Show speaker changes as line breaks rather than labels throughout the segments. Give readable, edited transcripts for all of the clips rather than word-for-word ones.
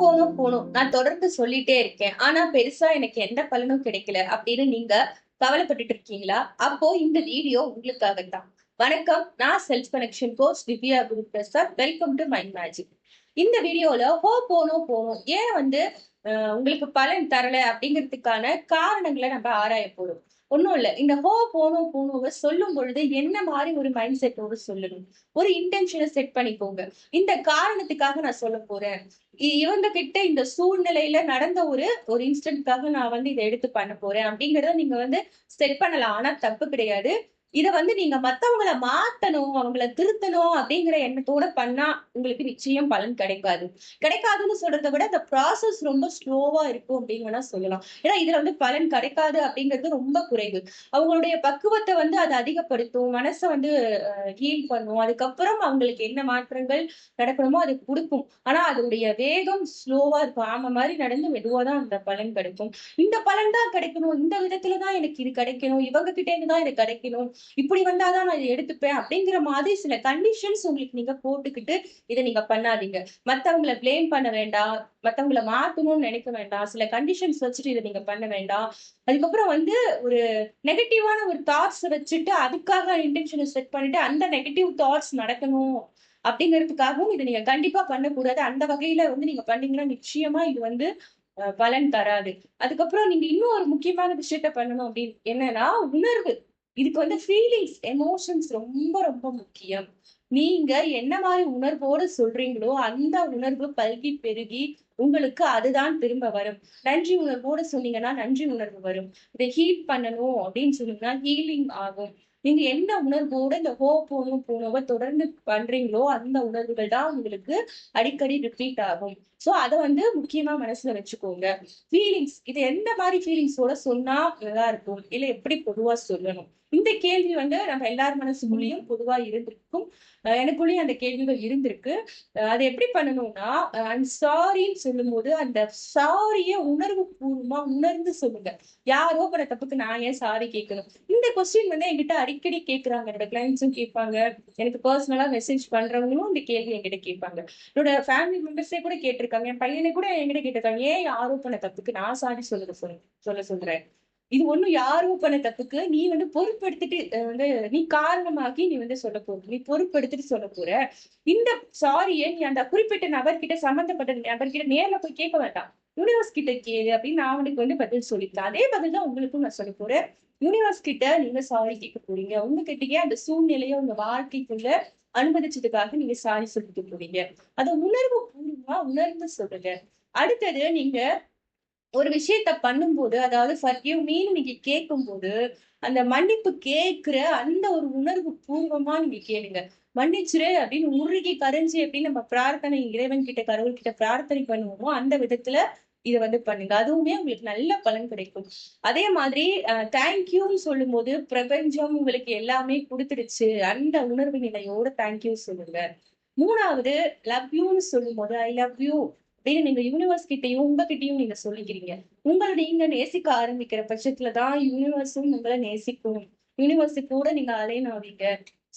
போணும் போணும். நான் தொடர்ந்து சொல்லிட்டே இருக்கேன். ஆனா பெருசா எனக்கு எந்த பலனும் கிடைக்கல அப்படின்னு நீங்க கவலைப்பட்டுட்டு இருக்கீங்களா? அப்போ இந்த வீடியோ உங்களுக்காக தான். வணக்கம். நான் self connection coach Divya Guru Prasad. Welcome to mind magic. இந்த வீடியோல போணும் போணும் ஏன் உங்களுக்கு பலன் தரல அப்படிங்கிறதுக்கான காரணங்களை நம்ம ஆராய போறோம். ஒண்ணும் இல்ல. இந்த போணும் போணுவ சொல்லும் பொழுது என்ன மாதிரி ஒரு மைண்ட் செட்டோட சொல்லணும். ஒரு இன்டென்ஷனை செட் பண்ணிக்கோங்க. இந்த காரணத்துக்காக நான் சொல்ல போறேன். இவங்க கிட்ட இந்த சூழ்நிலையில நடந்த ஒரு ஒரு இன்ஸ்டன்ட்காக நான் இதை எடுத்து பண்ண போறேன் அப்படிங்கறத நீங்க செட் பண்ணலாம். ஆனா தப்பு கிடையாது. இத நீங்க மத்தவங்கள மாத்தணும், அவங்கள திருத்தணும் அப்படிங்கிற எண்ணத்தோட பண்ணா உங்களுக்கு நிச்சயம் பலன் கிடைக்காது. கிடைக்காதுன்னு சொல்றத விட அந்த ப்ராசஸ் ரொம்ப ஸ்லோவா இருக்கும் அப்படின்னு வேணா சொல்லலாம். ஏன்னா இதுல பலன் கிடைக்காது அப்படிங்கிறது ரொம்ப குறைவு. அவங்களுடைய பக்குவத்தை அது அதிகப்படுத்தும், மனச ஹீல் பண்ணும். அதுக்கப்புறம் அவங்களுக்கு என்ன மாற்றங்கள் நடக்கணுமோ அது குடுக்கும். ஆனா அதனுடைய வேகம் ஸ்லோவா இருக்கும். ஆம மாதிரி நடந்து மெதுவா தான் அந்த பலன் கிடைக்கும். இந்த பலன் தான் கிடைக்கணும், இந்த விதத்துலதான் எனக்கு இது கிடைக்கணும், இவங்க கிட்ட இருந்து தான் இது கிடைக்கணும், இப்படி வந்தாதான் நான் இதை எடுத்துப்பேன் அப்படிங்கிற மாதிரி சில கண்டிஷன்ஸ் உங்களுக்கு நீங்க போட்டுக்கிட்டு இதை நீங்க பண்ணாதீங்க. மத்தவங்களை பிளேம் பண்ண வேண்டாம், மத்தவங்களை மாத்தணும்னு நினைக்க வேண்டாம், சில கண்டிஷன்ஸ் வச்சுட்டு இதை நீங்க பண்ண வேண்டாம். அதுக்கப்புறம் ஒரு நெகட்டிவான ஒரு தாட்ஸ் வச்சுட்டு அதுக்காக இன்டென்ஷனை செட் பண்ணிட்டு அந்த நெகட்டிவ் தாட்ஸ் நடக்கணும் அப்படிங்கிறதுக்காகவும் இதை நீங்க கண்டிப்பா பண்ணக்கூடாது. அந்த வகையில நீங்க பண்ணீங்கன்னா நிச்சயமா இது பலன் தராது. அதுக்கப்புறம் நீங்க இன்னும் ஒரு முக்கியமான விஷயத்த பண்ணணும் அப்படின்னு என்னன்னா உணர்வு. இதுக்கு ஃபீலிங்ஸ், எமோஷன்ஸ் ரொம்ப ரொம்ப முக்கியம். நீங்க என்ன மாதிரி உணர்வோடு சொல்றீங்களோ அந்த உணர்வு பல்கி பெருகி உங்களுக்கு அதுதான் திரும்ப வரும். நன்றி உணர்வோடு சொன்னீங்கன்னா நன்றி உணர்வு வரும். இதை ஹீல் பண்ணணும் அப்படின்னு சொன்னீங்கன்னா ஹீலிங் ஆகும். நீங்க என்ன உணர்வோட இந்த போணும் போனவ தொடர்ந்து பண்றீங்களோ அந்த உணர்வுகள் தான் உங்களுக்கு அடிக்கடி ரிப்பீட் ஆகும். சோ அத முக்கியமா மனசுல வச்சுக்கோங்க. ஃபீலிங்ஸ், இது எந்த மாதிரி ஃபீலிங்ஸோட சொன்னா நல்லா இருக்கும், இல்ல எப்படி பொதுவா சொல்லணும்? இந்த கேள்வி நம்ம எல்லார் மனசுக்குள்ளேயும் பொதுவா இருந்திருக்கும். எனக்குள்ளேயும் அந்த கேள்விகள் இருந்திருக்கு. அதை எப்படி பண்ணணும்னா, ஐம் சாரின்னு சொல்லும்போது அந்த சாரிய உணர்வு பூர்வமா உணர்ந்து சொல்லுங்க. யாரோ பண்ண தப்புக்கு நான் ஏன் சாரி கேட்கணும்? இந்த கொஸ்டின் என்கிட்ட அடிக்கடி கேட்கறாங்க. என்னோட கிளைண்ட்ஸும் கேட்பாங்க. எனக்கு பர்சனலா மெசேஜ் பண்றவங்களும் இந்த கேள்வி என்கிட்ட கேட்பாங்க. என்னோட ஃபேமிலி மெம்பர்ஸே கூட கேட்டிருக்காங்க. என் பையனை கூட என்கிட்ட கேட்டிருக்காங்க. ஏன் யாரோ பண்ண தப்புக்கு நான் சாரி சொல்ல சொல்றேன். இது ஒண்ணும் யாரோ பண்ண தப்புக்கு நீ பொறுப்பெடுத்துட்டு நீ காரணமாகி நீ சொல்ல போற. நீ பொறுப்பெடுத்துட்டு சொல்ல போற. இந்த சாரிய நீ அந்த குறிப்பிட்ட நபர்கிட்ட, சம்பந்தப்பட்ட நபர்கிட்ட நேர்ல போய் கேட்க வேண்டாம். யூனிவர்ஸ் கிட்ட கேளு அப்படின்னு நான் அவனுக்கு பதில் சொல்லிட்டேன். அதே பதில் தான் உங்களுக்கும் நான் சொல்ல போறேன். யூனிவர்ஸ் கிட்ட நீங்க சாரி கேட்க போறீங்க. உங்ககிட்டயே அந்த சூழ்நிலையை உங்க வாழ்க்கைக்குள்ள அனுமதிச்சதுக்காக நீங்க சாரி சொல்லிட்டு போறீங்க. அதை உணர்வு பூர்வமா உணர்ந்து சொல்லுங்க. அடுத்தது நீங்க ஒரு விஷயத்த பண்ணும்போது, அதாவது ஃபர்கிவ் மீன்னு நீங்க கேட்கும்போது, அந்த மன்னிப்பு கேட்கிற அந்த ஒரு உணர்வு பூர்வமா நீங்க கேளுங்க. மன்னிச்சிரு அப்படின்னு உருகி கரைஞ்சு எப்படி நம்ம பிரார்த்தனை இறைவன் கிட்ட, கடவுள் கிட்ட பிரார்த்தனை பண்ணுவோமோ, அந்த விதத்துல இத பண்ணுங்க. அதுவுமே உங்களுக்கு நல்ல பலன் கிடைக்கும். அதே மாதிரி தேங்க் யூன்னு சொல்லும்போது, பிரபஞ்சம் உங்களுக்கு எல்லாமே குடுத்துடுச்சு. அந்த உணர்வு நிலையோட தேங்க் யூ சொல்லுங்க. 3வது லவ் யூன்னு சொல்லும்போது, ஐ லவ் யூ அப்படின்னு நீங்க யூனிவர்ஸ் கிட்டயும் உங்ககிட்டயும் நீங்க சொல்லிக்கிறீங்க. உங்களை நீங்க நேசிக்க ஆரம்பிக்கிற பட்சத்துலதான் யூனிவர்ஸும் உங்களை நேசிக்கும். யூனிவர்ஸ் கூட நீங்க அலைன் ஆவீங்க.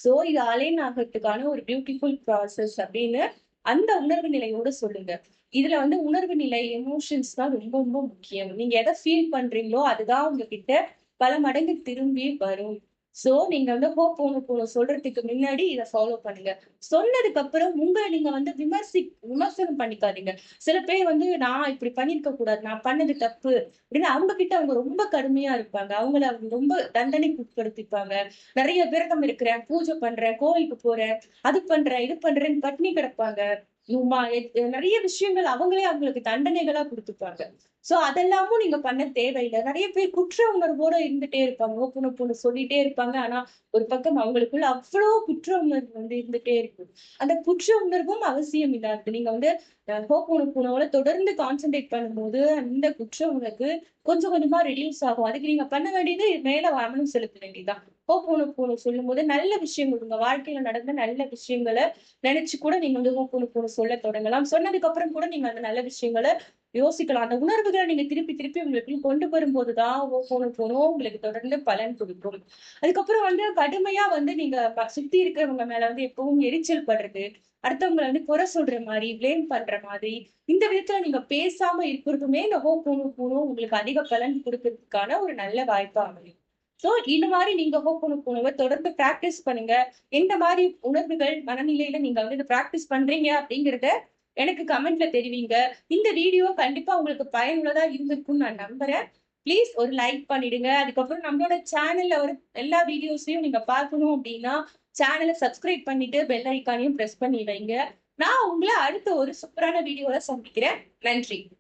சோ இது அலைன் ஆகிறதுக்கான ஒரு பியூட்டிஃபுல் ப்ராசஸ் அப்படின்னு அந்த உணர்வு நிலையோட சொல்லுங்க. இதுல உணர்வு நிலை, எமோஷன்ஸ் தான் ரொம்ப ரொம்ப முக்கியம். நீங்க எதை ஃபீல் பண்றீங்களோ அதுதான் உங்ககிட்ட பல மடங்கு திரும்பி வரும். சோ நீங்க போணும் சொல்றதுக்கு முன்னாடி இதை ஃபாலோ பண்ணுங்க. சொன்னதுக்கு அப்புறம் உங்களை நீங்க விமர்சனம் பண்ணிக்காதீங்க. சில பேர் நான் இப்படி பண்ணிருக்க கூடாது, நான் பண்ணது தப்பு அப்படின்னு அவங்க கிட்ட அவங்க ரொம்ப கடுமையா இருப்பாங்க. அவங்க ரொம்ப தண்டனைக்கு உட்படுத்திப்பாங்க. நிறைய விரதம் இருக்கிறேன், பூஜை பண்றேன், கோயிலுக்கு போறேன், அது பண்றேன், இது பண்றேன்னு பட்டினி கிடப்பாங்க. நிறைய விஷயங்கள் அவங்களுக்கு தண்டனைகளா கொடுத்துப்பாங்க. சோ அதெல்லாமும் நீங்க பண்ண தேவையில்லை. நிறைய பேர் குற்ற உணர்வோட இருந்துட்டே இருப்பாங்க. ஓப்பன சொல்லிட்டே இருப்பாங்க. ஆனா ஒரு பக்கம் அவங்களுக்குள்ள அவ்வளவு குற்ற உணர்வு இருந்துட்டே இருக்கு. அந்த குற்ற உணர்வும் அவசியம் இல்லாது. நீங்க ஹோப்போனோபோனோல தொடர்ந்து கான்சென்ட்ரேட் பண்ணும்போது அந்த குற்ற உணர்வு கொஞ்சம் கொஞ்சமா ரெடியூஸ் ஆகும். அதுக்கு நீங்க பண்ண வேண்டியது மேல கவனம் செலுத்த வேண்டியதுதான். ஹோப்போனோபோனோ சொல்லும் போது நல்ல விஷயங்கள், உங்க வாழ்க்கையில நடந்த நல்ல விஷயங்களை நினைச்சு கூட நீங்க ஹோப்போனோபோனோ சொல்ல தொடங்கலாம். சொன்னதுக்கு அப்புறம் கூட நீங்க அந்த நல்ல விஷயங்களை யோசிக்கலாம். அந்த உணர்வுகள நீங்க திருப்பி திருப்பி உங்களுக்குள்ள கொண்டு வரும்போதுதான் ஹோப்போனோபோனோ உங்களுக்கு தொடர்ந்து பலன் குடுக்கும். அதுக்கப்புறம் கடுமையா நீங்க சுத்தி இருக்கிறவங்க மேல எப்பவும் எரிச்சல் படுறது, அடுத்தவங்கள குறை சொல்ற மாரி, பிளேம் பண்ற மாதிரி, இந்த விதத்துல நீங்க பேசாம இருக்கிறதுமே இந்த ஹோப்போனோபோனோ உங்களுக்கு அதிக பலன் குடுக்கறதுக்கான ஒரு நல்ல வாய்ப்பா அமையும். சோ இந்த மாரி நீங்க ஹோப்போனோபோனோவ தொடர்ந்து பிராக்டிஸ் பண்ணுங்க. எந்த மாரி உணர்வுகள், மனநிலையில நீங்க இத பிராக்டிஸ் பண்றீங்க அப்படிங்கிறத எனக்கு கமெண்ட்ல தெரிவிங்க. இந்த வீடியோ கண்டிப்பா உங்களுக்கு பயனுள்ளதா இருந்திருக்கும்னு நான் நம்புறேன். ப்ளீஸ் ஒரு லைக் பண்ணிடுங்க. அதுக்கப்புறம் நம்மளோட சேனல்ல வர எல்லா வீடியோஸையும் நீங்க பார்க்கணும் அப்படின்னா, சேனல சப்ஸ்கிரைப் பண்ணிட்டு பெல் ஐகானையும் பிரஸ் பண்ணி வைங்க. நான் உங்கள அடுத்த ஒரு சூப்பரான வீடியோல சந்திக்கிறேன். நன்றி.